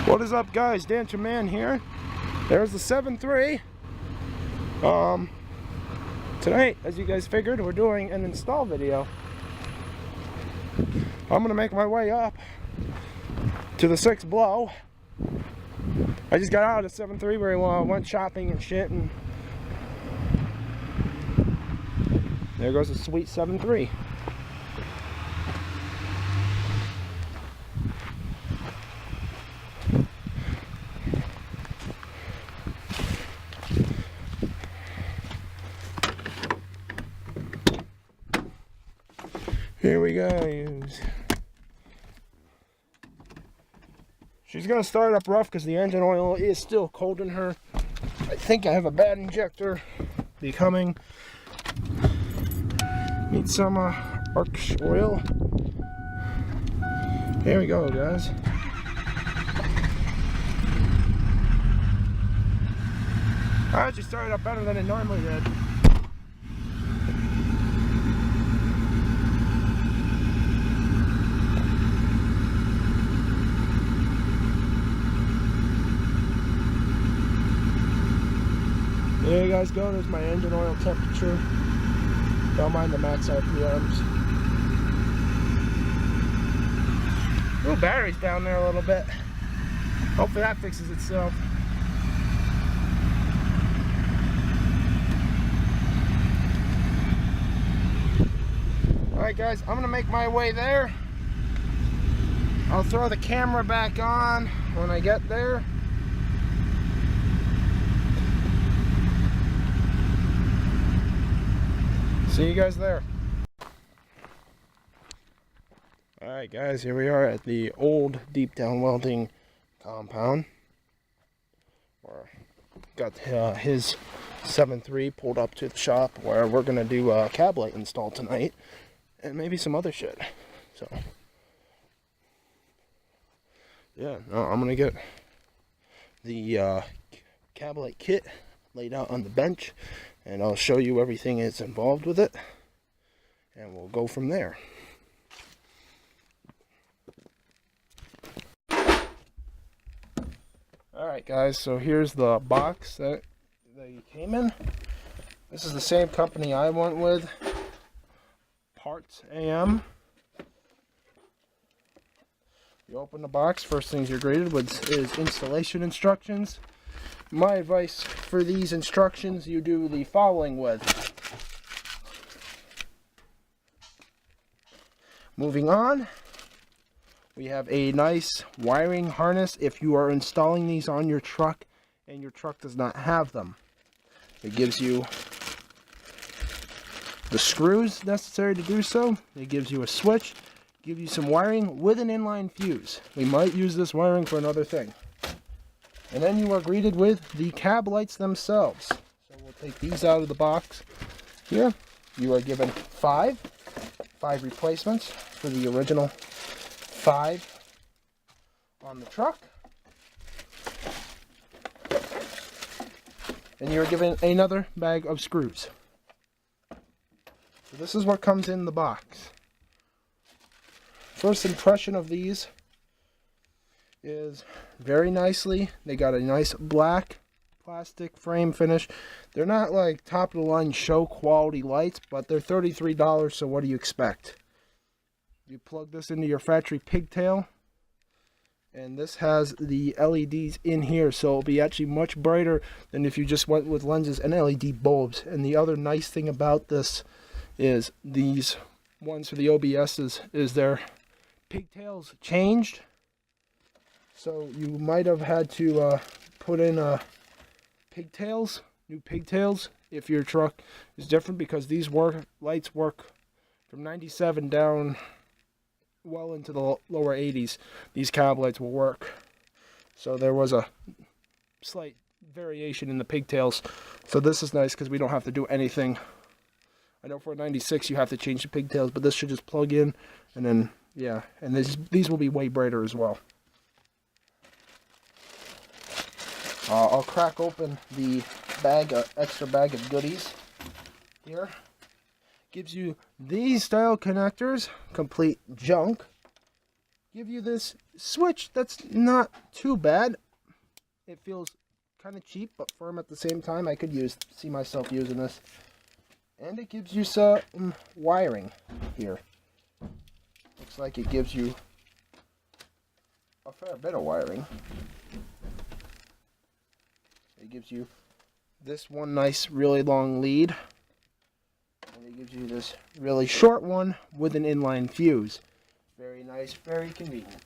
What is up, guys? Dan Man here. There's the 7.3. Tonight, as you guys figured, we're doing an install video. I'm gonna make my way up to the 6 blow. I just got out of the 7.3 where I went shopping and shit, and there goes the sweet 7.3. Here we go. She's gonna start up rough because the engine oil is still cold in her. I think I have a bad injector becoming. Need some arc oil. Here we go, guys. I actually started up better than it normally did. There you guys go, there's my engine oil temperature. Don't mind the max RPMs. Ooh, battery's down there a little bit. Hopefully that fixes itself. Alright guys, I'm gonna make my way there. I'll throw the camera back on when I get there. See you guys there. Alright guys, here we are at the old deep down welding compound. Got his 7.3 pulled up to the shop where we're going to do a Cablight install tonight. And maybe some other shit. So, yeah, no, I'm going to get the Cablight kit laid out on the bench. And I'll show you everything that's involved with it. And we'll go from there. Alright guys, so here's the box that you came in. This is the same company I went with. Parts AM. You open the box, first things you're greeted with is installation instructions. My advice for these instructions, you do the following with. Moving on, we have a nice wiring harness if you are installing these on your truck and your truck does not have them. It gives you the screws necessary to do so. It gives you a switch, gives you some wiring with an inline fuse. We might use this wiring for another thing. And then you are greeted with the Cablights themselves. So we'll take these out of the box here. You are given five replacements for the original 5 on the truck. And you are given another bag of screws. So this is what comes in the box. First impression of these is very nicely. They got a nice black plastic frame finish. They're not like top of the line show quality lights, but they're $33, so what do you expect? You plug this into your factory pigtail, and this has the LEDs in here, so it'll be actually much brighter than if you just went with lenses and LED bulbs. And the other nice thing about this is these ones for the OBSs is their pigtails changed. So you might have had to put in new pigtails if your truck is different, because these lights work from 97 down well into the lower 80s. These Cablights will work. So there was a slight variation in the pigtails. So this is nice because we don't have to do anything. I know for a 96 you have to change the pigtails, but this should just plug in and then, yeah. And these will be way brighter as well. I'll crack open the extra bag of goodies here. Gives you these style connectors, complete junk. give you this switch that's not too bad. It feels kind of cheap but firm at the same time. I could see myself using this. And it gives you some wiring here. Looks like it gives you a fair bit of wiring. It gives you this one nice really long lead. And it gives you this really short one with an inline fuse. Very nice, very convenient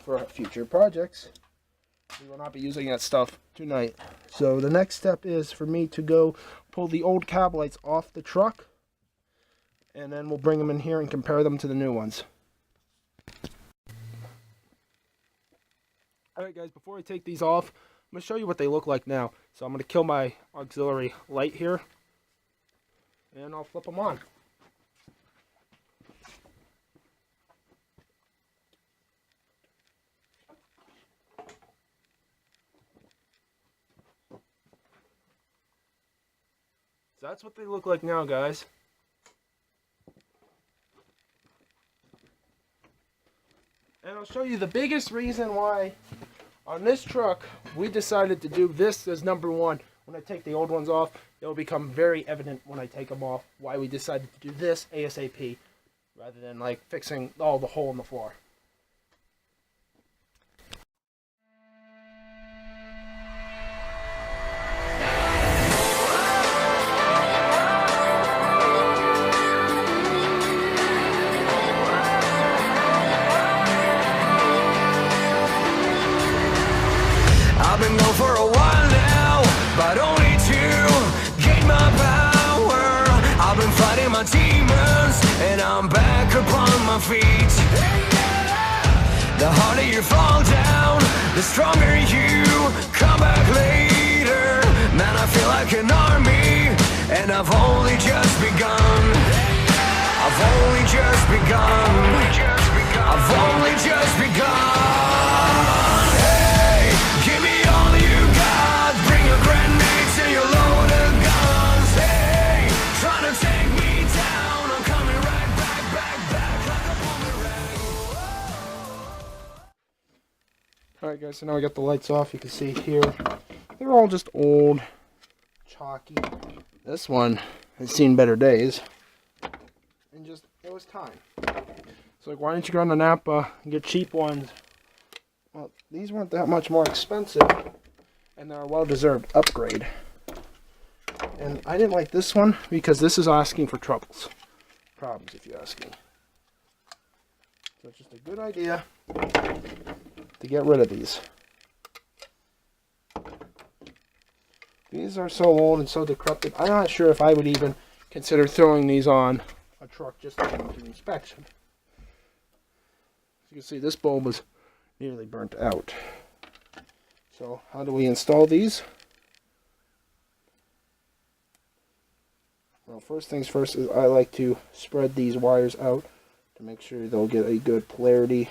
for future projects. We will not be using that stuff tonight. So the next step is for me to go pull the old Cablights off the truck. And then we'll bring them in here and compare them to the new ones. Alright guys, before I take these off, I'm going to show you what they look like now. So I'm going to kill my auxiliary light here. And I'll flip them on. So that's what they look like now, guys. And I'll show you the biggest reason why on this truck we decided to do this as number one. When I take the old ones off, it will become very evident when I take them off why we decided to do this ASAP rather than like fixing all the hole in the floor. I've been gone for a while now, but only to gain my power. I've been fighting my demons, and I'm back upon my feet. The harder you fall down, the stronger you come back later. Man, I feel like an army, and I've only just begun. I've only just begun. I've only just begun. Alright guys, so now we got the lights off. You can see here, they're all just old, chalky. This one has seen better days. And just, it was time. It's like, why didn't you go on to Napa and get cheap ones? Well, these weren't that much more expensive, and they're a well-deserved upgrade. And I didn't like this one because this is asking for problems, if you ask me. So it's just a good idea to get rid of these. These are so old and so decrepit. I'm not sure if I would even consider throwing these on a truck just to do inspection. As you can see, this bulb is nearly burnt out. So how do we install these? Well, first things first is I like to spread these wires out to make sure they'll get a good polarity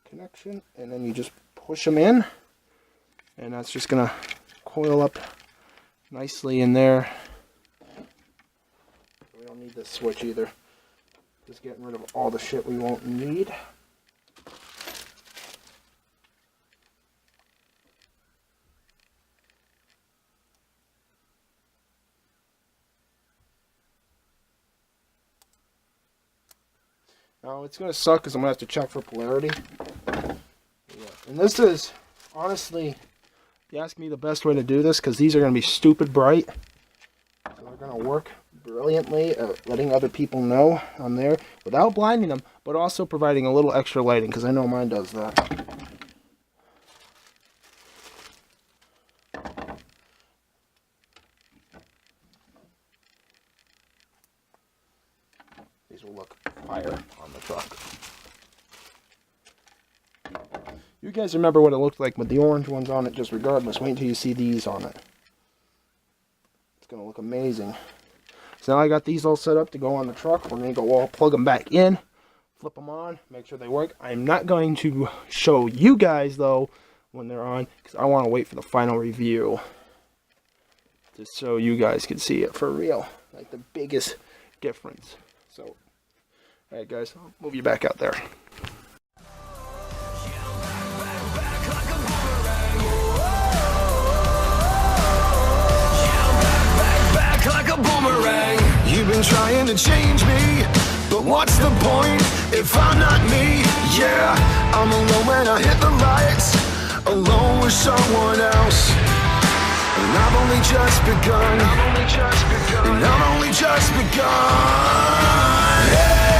connection, and then you just push them in, and that's just gonna coil up nicely in there. We don't need this switch either. Just getting rid of all the shit we won't need. Now it's going to suck because I'm going to have to check for polarity. Yeah. And this is, honestly, if you ask me, the best way to do this, because these are going to be stupid bright. So they're going to work brilliantly at letting other people know I'm there without blinding them, but also providing a little extra lighting, because I know mine does that. These will look fire on the truck. You guys remember what it looked like with the orange ones on it, just regardless. Wait until you see these on it. It's going to look amazing. So now I got these all set up to go on the truck. We're going to go all plug them back in, flip them on, make sure they work. I'm not going to show you guys, though, when they're on, because I want to wait for the final review, just so you guys can see it for real, like the biggest difference. So, alright guys, I'll move you back out there. to change me, but what's the point if I'm not me? Yeah, I'm alone when I hit the lights, alone with someone else. And I've only just begun. And I've only just begun. Hey!